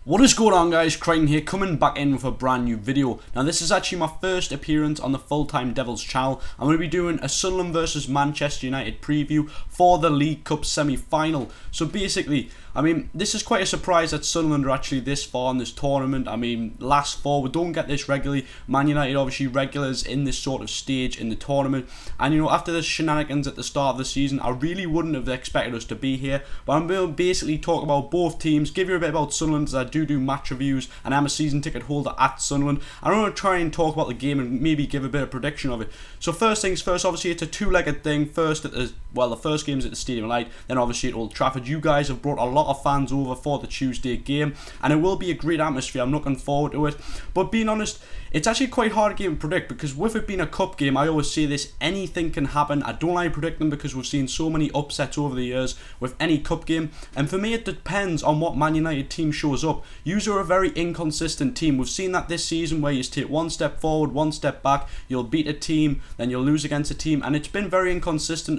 What is going on, guys? Crichton here, coming back in with a brand new video. Now this is actually my first appearance on the Full Time Devils channel. I'm going to be doing a Sunderland versus Manchester United preview for the League Cup semi-final. So basically, I mean, this is quite a surprise that Sunderland are actually this far in this tournament. I mean, last four, we don't get this regularly. Man United obviously regulars in this sort of stage in the tournament. And you know, after the shenanigans at the start of the season, I really wouldn't have expected us to be here. But I'm going to basically talk about both teams, give you a bit about Sunderland as I do match reviews, and I'm a season ticket holder at Sunderland. I'm going to try and talk about the game and maybe give a bit of prediction of it. So first things first, obviously it's a two-legged thing. First, the first game's at the Stadium Light, then obviously at Old Trafford. You guys have brought a lot of fans over for the Tuesday game, and it will be a great atmosphere. I'm looking forward to it. But being honest, it's actually quite hard game to predict, because with it being a cup game, I always say this, anything can happen. I don't like predicting because we've seen so many upsets over the years with any cup game, and for me it depends on what Man United team shows up. You are a very inconsistent team. We've seen that this season, where you take one step forward, one step back, you'll beat a team, then you'll lose against a team, and it's been very inconsistent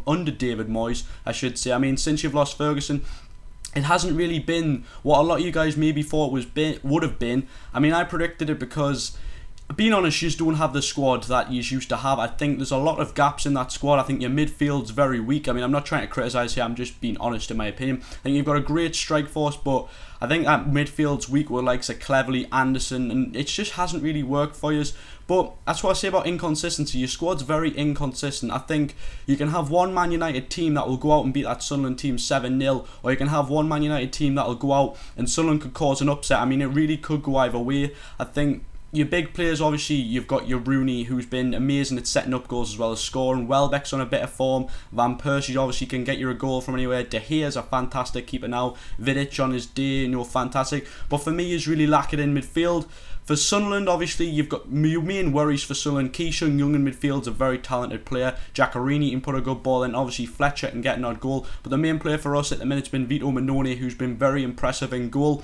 under David Moyes, I should say. I mean, since you've lost Ferguson, it hasn't really been what a lot of you guys maybe thought would have been. I mean, I predicted it because, being honest, you just don't have the squad that you used to have. I think there's a lot of gaps in that squad. I think your midfield's very weak. I mean, I'm not trying to criticise here, I'm just being honest in my opinion. I think you've got a great strike force, but I think that midfield's weak with likes of Cleverley, Anderson, and it just hasn't really worked for you. But that's what I say about inconsistency. Your squad's very inconsistent. I think you can have one Man United team that will go out and beat that Sunderland team 7-0, or you can have one Man United team that will go out and Sunderland could cause an upset. I mean, it really could go either way. I think your big players, obviously, you've got your Rooney, who's been amazing at setting up goals as well as scoring. Welbeck's on a bit of form. Van Persie obviously can get you a goal from anywhere. De Gea's a fantastic keeper now. Vidic on his day, you know, fantastic. But for me, he's really lacking in midfield. For Sunderland, obviously, you've got your main worries for Sunderland. Keishung Young in midfield's a very talented player. Giaccherini can put a good ball in. Obviously, Fletcher can get an odd goal. But the main player for us at the minute's been Vito Mannone, who's been very impressive in goal.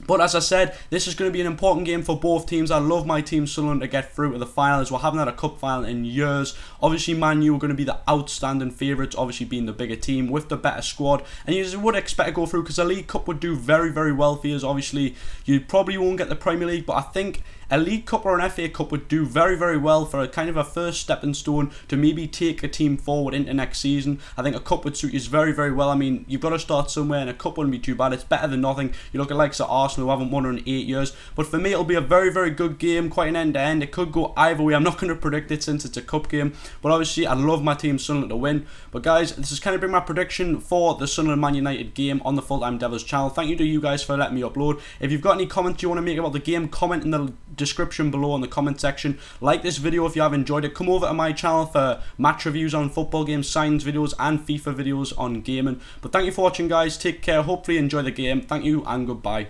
But as I said, this is going to be an important game for both teams. I love my team Sunderland to get through to the final, as we haven't had a cup final in years. Obviously, Man U are going to be the outstanding favourites, obviously being the bigger team with the better squad. And you would expect to go through, because the League Cup would do very, very well for you. Obviously, you probably won't get the Premier League, but I think a League Cup or an FA Cup would do very, very well for a kind of a first stepping stone to maybe take a team forward into next season. I think a cup would suit you very, very well. I mean, you've got to start somewhere, and a cup wouldn't be too bad. It's better than nothing. You look at likes of Arsenal, who haven't won in 8 years. But for me, it'll be a very, very good game, quite an end-to-end. It could go either way. I'm not going to predict it since it's a cup game. But obviously, I love my team Sunderland to win. But guys, this is kind of been my prediction for the Sunderland Man United game on the Full Time Devils channel. Thank you to you guys for letting me upload. If you've got any comments you want to make about the game, comment in the description below in the comment section. Like this video if you have enjoyed it. Come over to my channel for match reviews on football games, science videos, and FIFA videos on gaming. But thank you for watching, guys. Take care. Hopefully enjoy the game. Thank you and goodbye.